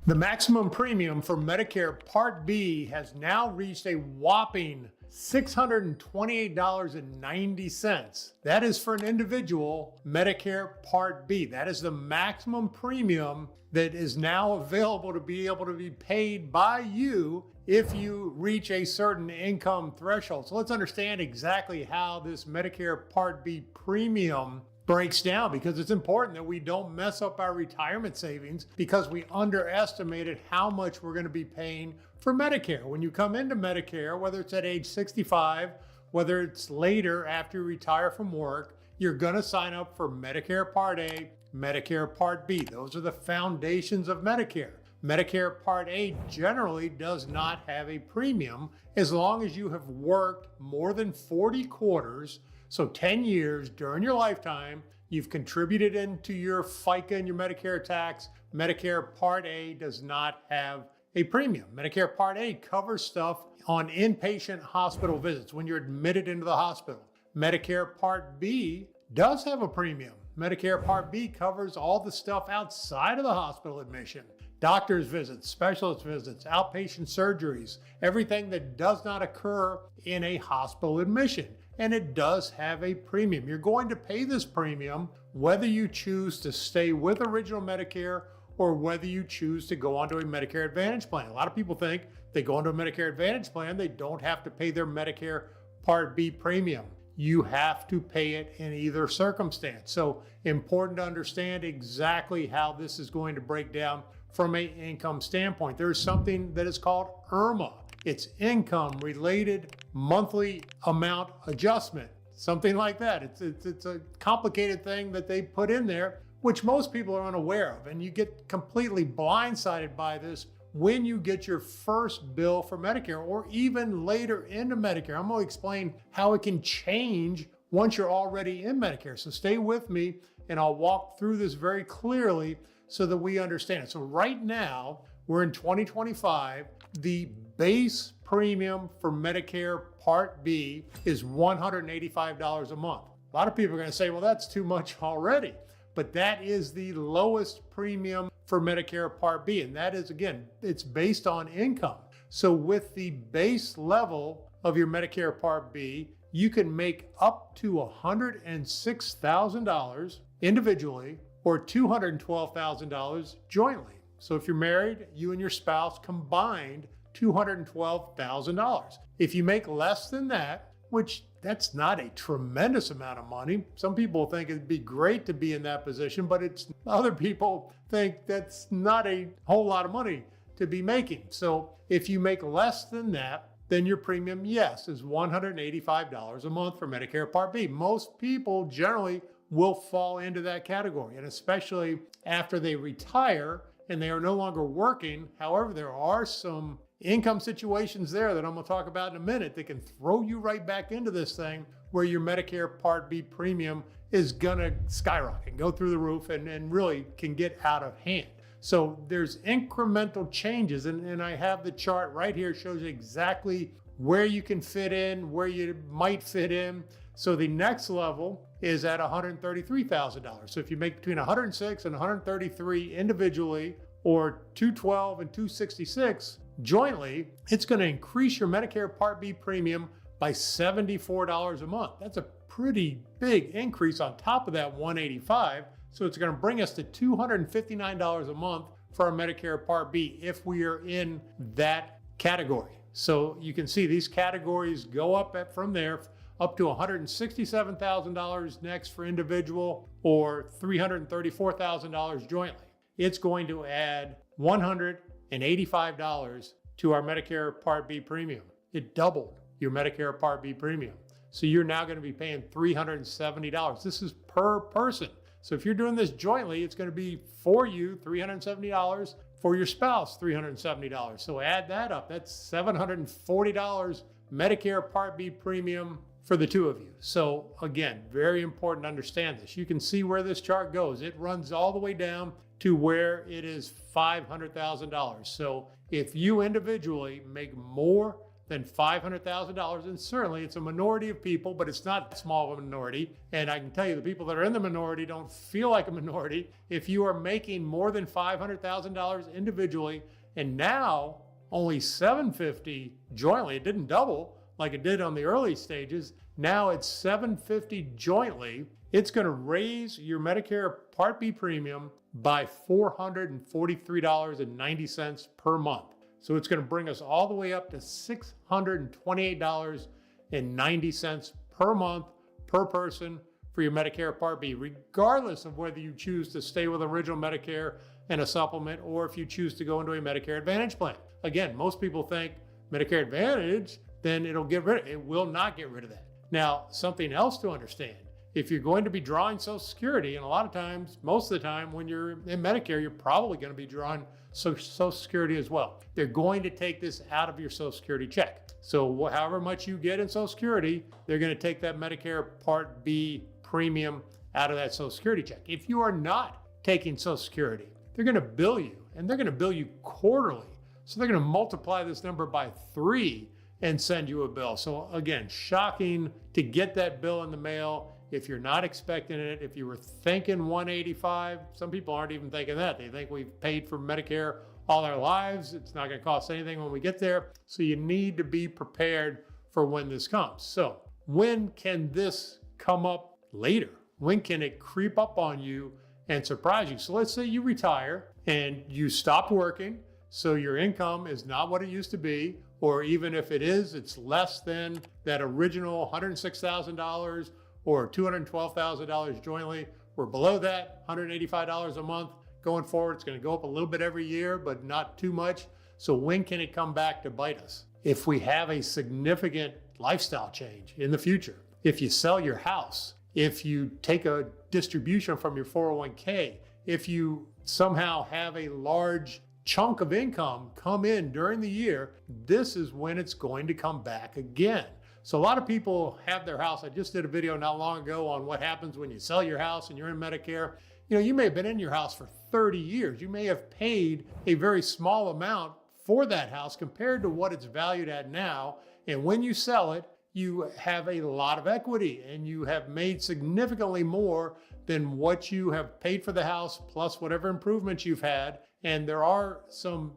The maximum premium for Medicare Part B has now reached a whopping $628.90. That is for an individual Medicare Part B. That is the maximum premium that is now available to be able to be paid by you if you reach a certain income threshold. So let's understand exactly how this Medicare Part B premium breaks down, because it's important that we don't mess up our retirement savings because we underestimated how much we're going to be paying for Medicare. When you come into Medicare, whether it's at age 65, whether it's later after you retire from work, you're going to sign up for Medicare Part A, Medicare Part B. Those are the foundations of Medicare. Medicare Part A generally does not have a premium as long as you have worked more than 40 quarters. So 10 years during your lifetime, you've contributed into your FICA and your Medicare tax. Medicare Part A does not have a premium. Medicare Part A covers stuff on inpatient hospital visits when you're admitted into the hospital. Medicare Part B does have a premium. Medicare Part B covers all the stuff outside of the hospital admission. Doctor's visits, specialist visits, outpatient surgeries, everything that does not occur in a hospital admission. And it does have a premium. You're going to pay this premium whether you choose to stay with original Medicare or whether you choose to go onto a Medicare Advantage plan. A lot of people think they go into a Medicare Advantage plan, they don't have to pay their Medicare Part B premium. You have to pay it in either circumstance. So important to understand exactly how this is going to break down from an income standpoint. There's something that is called IRMAA. It's income related monthly amount adjustment, something like that. It's a complicated thing that they put in there, which most people are unaware of. And you get completely blindsided by this when you get your first bill for Medicare or even later into Medicare. I'm going to explain how it can change once you're already in Medicare. So stay with me and I'll walk through this very clearly so that we understand it. So right now, we're in 2025. The base premium for Medicare Part B is $185 a month. A lot of people are going to say, well, that's too much already. But that is the lowest premium for Medicare Part B. And that is, again, it's based on income. So with the base level of your Medicare Part B, you can make up to $106,000 individually or $212,000 jointly. So if you're married, you and your spouse combined $212,000. If you make less than that, which that's not a tremendous amount of money. Some people think it'd be great to be in that position, but other people think that's not a whole lot of money to be making. So if you make less than that, then your premium, yes, is $185 a month for Medicare Part B. Most people generally will fall into that category, and especially after they retire and they are no longer working. However, there are some income situations there that I'm going to talk about in a minute that can throw you right back into this thing where your Medicare Part B premium is going to skyrocket, go through the roof, and really can get out of hand. So there's incremental changes, and I have the chart right here, shows you exactly where you can fit in, where you might fit in. So the next level is at $133,000. So if you make between 106 and 133 individually, or 212 and 266 jointly, it's going to increase your Medicare Part B premium by $74 a month. That's a pretty big increase on top of that 185. So it's going to bring us to $259 a month for our Medicare Part B if we are in that category. So you can see these categories go up from there up to $167,000 next for individual, or $334,000 jointly. It's going to add $185 to our Medicare Part B premium. It doubled your Medicare Part B premium. So you're now going to be paying $370. This is per person. So if you're doing this jointly, it's going to be for you $370, for your spouse $370. So add that up. That's $740 Medicare Part B premium for the two of you. So again, very important to understand this. You can see where this chart goes. It runs all the way down to where it is $500,000. So if you individually make more than $500,000. And certainly it's a minority of people, but it's not small of a minority. And I can tell you the people that are in the minority don't feel like a minority. If you are making more than $500,000 individually, and now only $750 jointly, it didn't double like it did on the early stages. Now it's $750 jointly. It's going to raise your Medicare Part B premium by $443.90 per month. So it's going to bring us all the way up to $628.90 per month per person for your Medicare Part B, regardless of whether you choose to stay with original Medicare and a supplement, or if you choose to go into a Medicare Advantage plan. Again, most people think Medicare Advantage, then it'll get rid of it. It will not get rid of that. Now, something else to understand, if you're going to be drawing Social Security, and a lot of times, most of the time when you're in Medicare, you're probably going to be drawing Social Security as well. They're going to take this out of your Social Security check. So however much you get in Social Security, they're going to take that Medicare Part B premium out of that Social Security check. If you are not taking Social Security, they're going to bill you, and they're going to bill you quarterly. So they're going to multiply this number by 3 and send you a bill. So again, shocking to get that bill in the mail. If you're not expecting it, if you were thinking 185, some people aren't even thinking that. They think we've paid for Medicare all our lives. It's not going to cost anything when we get there. So you need to be prepared for when this comes. So when can this come up later? When can it creep up on you and surprise you? So let's say you retire and you stopped working, so your income is not what it used to be, or even if it is, it's less than that original $106,000 or $212,000 jointly. We're below that, $185 a month. Going forward, it's going to go up a little bit every year, but not too much. So when can it come back to bite us? If we have a significant lifestyle change in the future, if you sell your house, if you take a distribution from your 401k, if you somehow have a large chunk of income come in during the year, this is when it's going to come back again. So a lot of people have their house. I just did a video not long ago on what happens when you sell your house and you're in Medicare. You know, you may have been in your house for 30 years. You may have paid a very small amount for that house compared to what it's valued at now. And when you sell it, you have a lot of equity and you have made significantly more than what you have paid for the house plus whatever improvements you've had. And there are some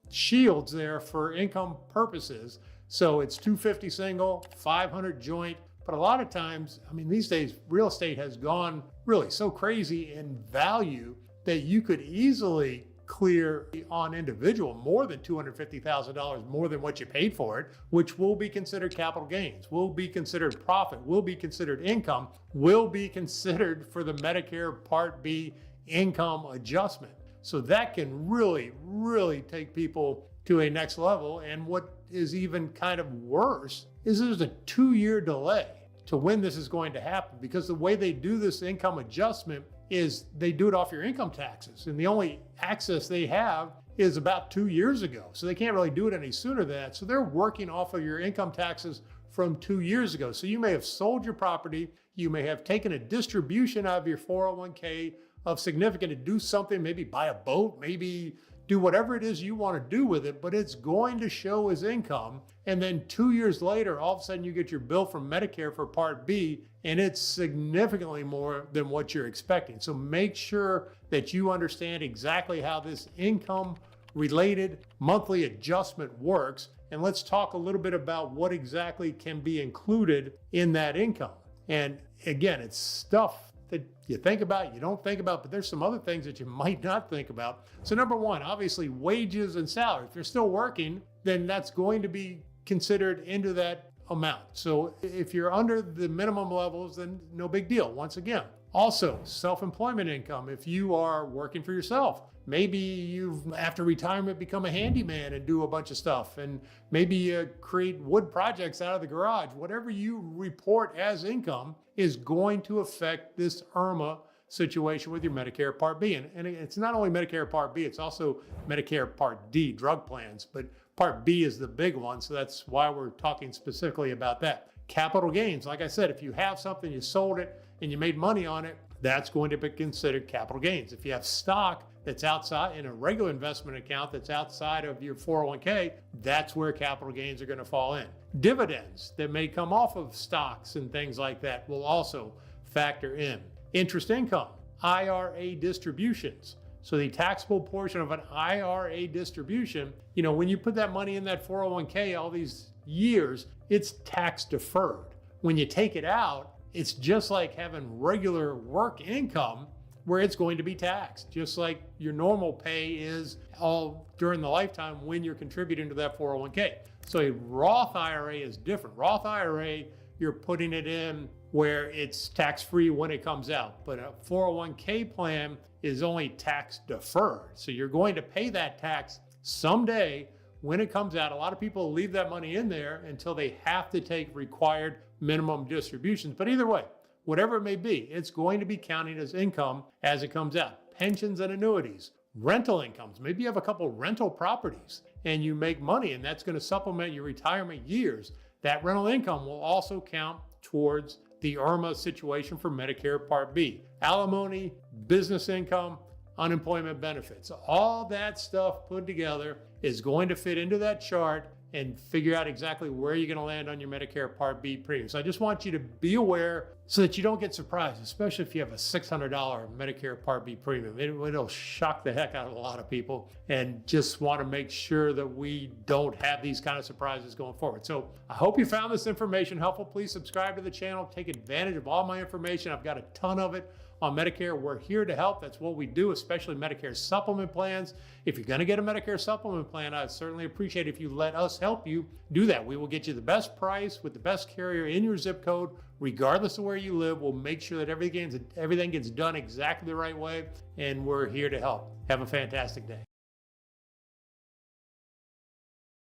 shields there for income purposes. So it's 250 single, 500 joint. But a lot of times, I mean, these days, real estate has gone really so crazy in value that you could easily clear on individual more than $250,000 more than what you paid for it, which will be considered capital gains, will be considered profit, will be considered income, will be considered for the Medicare Part B income adjustment. So that can really, really take people to a next level. And what is even kind of worse is there's a 2-year delay to when this is going to happen, because the way they do this income adjustment is they do it off your income taxes. And the only access they have is about 2 years ago. So they can't really do it any sooner than that. So they're working off of your income taxes from 2 years ago. So you may have sold your property. You may have taken a distribution out of your 401k of significant to do something, maybe buy a boat, maybe do whatever it is you want to do with it, but it's going to show as income. And then 2 years later, all of a sudden you get your bill from Medicare for Part B, and it's significantly more than what you're expecting. So make sure that you understand exactly how this income related monthly adjustment works. And let's talk a little bit about what exactly can be included in that income. And again, it's stuff that you think about, you don't think about, but there's some other things that you might not think about. So number one, obviously wages and salary. If you're still working, then that's going to be considered into that amount. So if you're under the minimum levels, then no big deal, once again. Also, self-employment income. If you are working for yourself, maybe you've, after retirement, become a handyman and do a bunch of stuff, and maybe you create wood projects out of the garage. Whatever you report as income is going to affect this IRMAA situation with your Medicare Part B. And it's not only Medicare Part B, it's also Medicare Part D, drug plans, but Part B is the big one, so that's why we're talking specifically about that. Capital gains, like I said, if you have something, you sold it, and you made money on it, that's going to be considered capital gains. If you have stock, that's outside in a regular investment account that's outside of your 401k, that's where capital gains are going to fall in. Dividends that may come off of stocks and things like that will also factor in. Interest income, IRA distributions. So the taxable portion of an IRA distribution, when you put that money in that 401k all these years, it's tax deferred. When you take it out, it's just like having regular work income where it's going to be taxed, just like your normal pay is all during the lifetime when you're contributing to that 401k. So a Roth IRA is different. Roth IRA, you're putting it in where it's tax-free when it comes out, but a 401k plan is only tax deferred. So you're going to pay that tax someday when it comes out. A lot of people leave that money in there until they have to take required minimum distributions. But either way, whatever it may be, it's going to be counting as income as it comes out. Pensions and annuities, rental incomes. Maybe you have a couple rental properties and you make money, and that's going to supplement your retirement years. That rental income will also count towards the IRMAA situation for Medicare Part B. Alimony, business income, unemployment benefits. All that stuff put together is going to fit into that chart and figure out exactly where you're going to land on your Medicare Part B premium. So I just want you to be aware so that you don't get surprised, especially if you have a $600 Medicare Part B premium. It'll shock the heck out of a lot of people, and just want to make sure that we don't have these kind of surprises going forward. So I hope you found this information helpful. Please subscribe to the channel. Take advantage of all my information. I've got a ton of it on Medicare. We're here to help. That's what we do, especially Medicare supplement plans. If you're going to get a Medicare supplement plan, I'd certainly appreciate it if you let us help you do that. We will get you the best price with the best carrier in your zip code, regardless of where you live. We'll make sure that everything gets done exactly the right way, and we're here to help. Have a fantastic day.